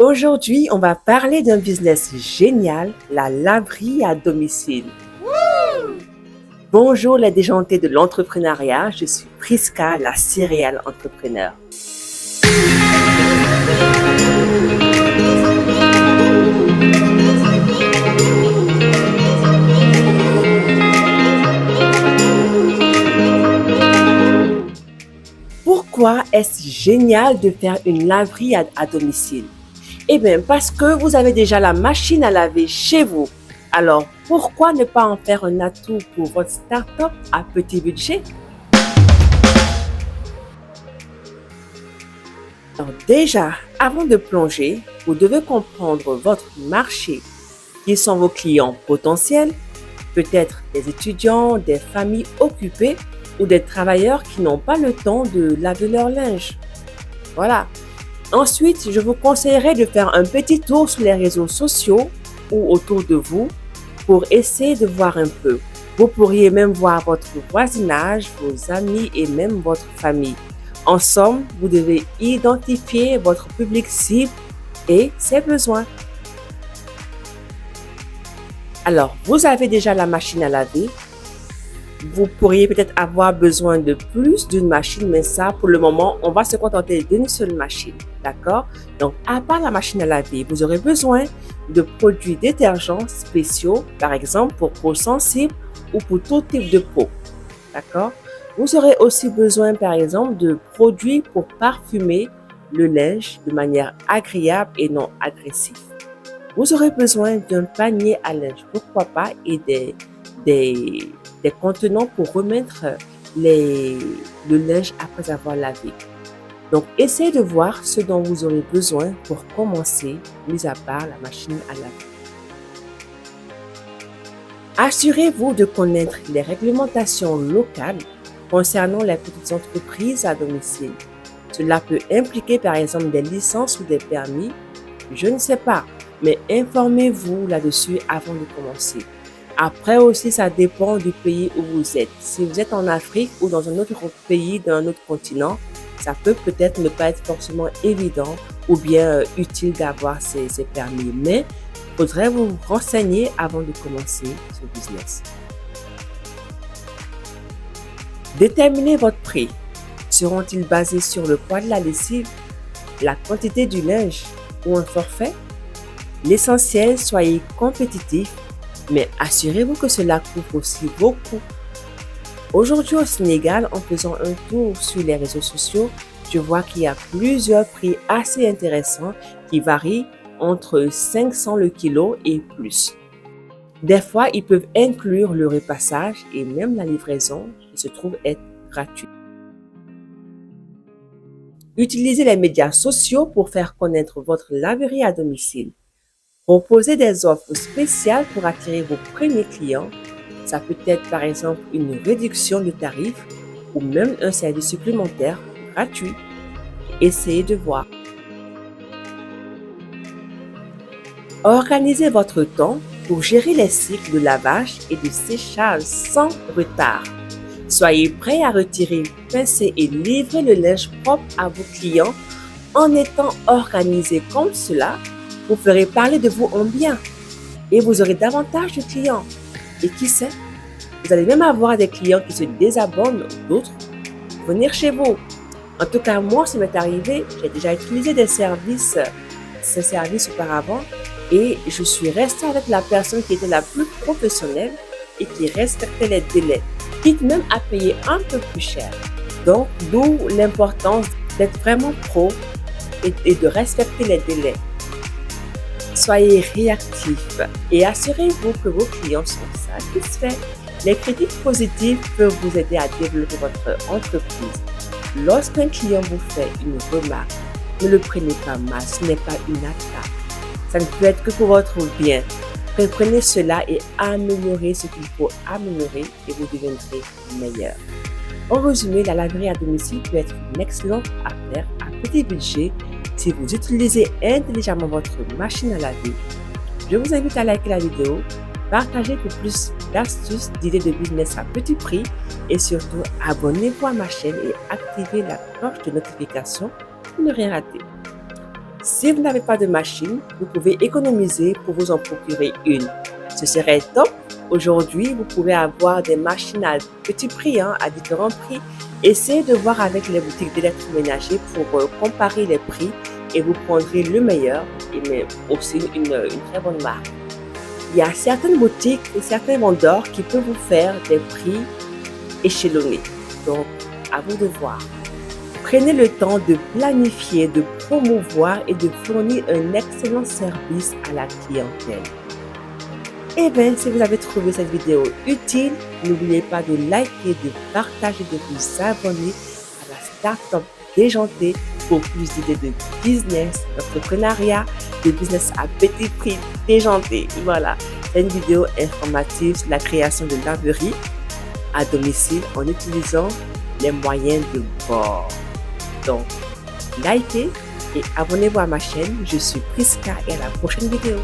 Aujourd'hui, on va parler d'un business génial, la laverie à domicile. Bonjour les déjantés de l'entrepreneuriat, je suis Priska, la céréale entrepreneur. Pourquoi est-ce génial de faire une laverie à domicile? Eh bien, parce que vous avez déjà la machine à laver chez vous. Alors, pourquoi ne pas en faire un atout pour votre start-up à petit budget? Alors déjà, avant de plonger, vous devez comprendre votre marché. Qui sont vos clients potentiels? Peut-être des étudiants, des familles occupées ou des travailleurs qui n'ont pas le temps de laver leur linge. Voilà. Ensuite, je vous conseillerais de faire un petit tour sur les réseaux sociaux ou autour de vous pour essayer de voir un peu. Vous pourriez même voir votre voisinage, vos amis et même votre famille. En somme, vous devez identifier votre public cible et ses besoins. Alors, vous avez déjà la machine à laver. Vous pourriez peut-être avoir besoin de plus d'une machine, mais ça, pour le moment, on va se contenter d'une seule machine. D'accord? Donc, à part la machine à laver, vous aurez besoin de produits détergents spéciaux, par exemple pour peau sensible ou pour tout type de peau. D'accord? Vous aurez aussi besoin, par exemple, de produits pour parfumer le linge de manière agréable et non agressive. Vous aurez besoin d'un panier à linge, pourquoi pas, et des, des contenants pour remettre le linge après avoir lavé. Donc, essayez de voir ce dont vous aurez besoin pour commencer, mis à part la machine à laver. Assurez-vous de connaître les réglementations locales concernant les petites entreprises à domicile. Cela peut impliquer par exemple des licences ou des permis. Je ne sais pas, mais informez-vous là-dessus avant de commencer. Après aussi, ça dépend du pays où vous êtes. Si vous êtes en Afrique ou dans un autre pays d'un autre continent, ça peut peut-être ne pas être forcément évident ou bien utile d'avoir ces permis. Mais il faudrait vous renseigner avant de commencer ce business. Déterminez votre prix. Seront-ils basés sur le poids de la lessive, la quantité du linge ou un forfait? L'essentiel, soyez compétitif, mais assurez-vous que cela couvre aussi vos coûts. Aujourd'hui au Sénégal, en faisant un tour sur les réseaux sociaux, je vois qu'il y a plusieurs prix assez intéressants qui varient entre 500 le kilo et plus. Des fois, ils peuvent inclure le repassage et même la livraison qui se trouve être gratuite. Utilisez les médias sociaux pour faire connaître votre laverie à domicile. Proposez des offres spéciales pour attirer vos premiers clients. Ça peut être par exemple une réduction de tarifs ou même un service supplémentaire gratuit. Essayez de voir. Organisez votre temps pour gérer les cycles de lavage et de séchage sans retard. Soyez prêt à retirer, pincer et livrer le linge propre à vos clients en étant organisé comme cela. Vous ferez parler de vous en bien et vous aurez davantage de clients. Et qui sait, vous allez même avoir des clients qui se désabonnent ou d'autres venir chez vous. En tout cas, moi, ça m'est arrivé, j'ai déjà utilisé ces services auparavant et je suis restée avec la personne qui était la plus professionnelle et qui respectait les délais, quitte même à payer un peu plus cher. Donc, d'où l'importance d'être vraiment pro et de respecter les délais. Soyez réactifs et assurez-vous que vos clients sont satisfaits. Les critiques positives peuvent vous aider à développer votre entreprise. Lorsqu'un client vous fait une remarque, ne le prenez pas mal, ce n'est pas une attaque. Ça ne peut être que pour votre bien. Reprenez cela et améliorez ce qu'il faut améliorer et vous deviendrez meilleur. En résumé, la laverie à domicile peut être une excellente affaire à petit budget si vous utilisez intelligemment votre machine à laver. Je vous invite à liker la vidéo, partager pour plus d'astuces, d'idées de business à petit prix et surtout abonnez-vous à ma chaîne et activez la cloche de notification pour ne rien rater. Si vous n'avez pas de machine, vous pouvez économiser pour vous en procurer une. Ce serait top. Aujourd'hui, vous pouvez avoir des machines à petit prix, à différents prix. Essayez de voir avec les boutiques d'électroménager pour comparer les prix et vous prendrez le meilleur, mais aussi une très bonne marque. Il y a certaines boutiques et certains vendeurs qui peuvent vous faire des prix échelonnés. Donc, à vous de voir. Prenez le temps de planifier, de promouvoir et de fournir un excellent service à la clientèle. Et bien, si vous avez trouvé cette vidéo utile, n'oubliez pas de liker, de partager, de vous abonner à la Startup Déjantée pour plus d'idées de business, d'entrepreneuriat, de business à petit prix déjanté. Voilà, c'est une vidéo informative sur la création de laveries à domicile en utilisant les moyens de bord. Donc, likez et abonnez-vous à ma chaîne. Je suis Priska et à la prochaine vidéo.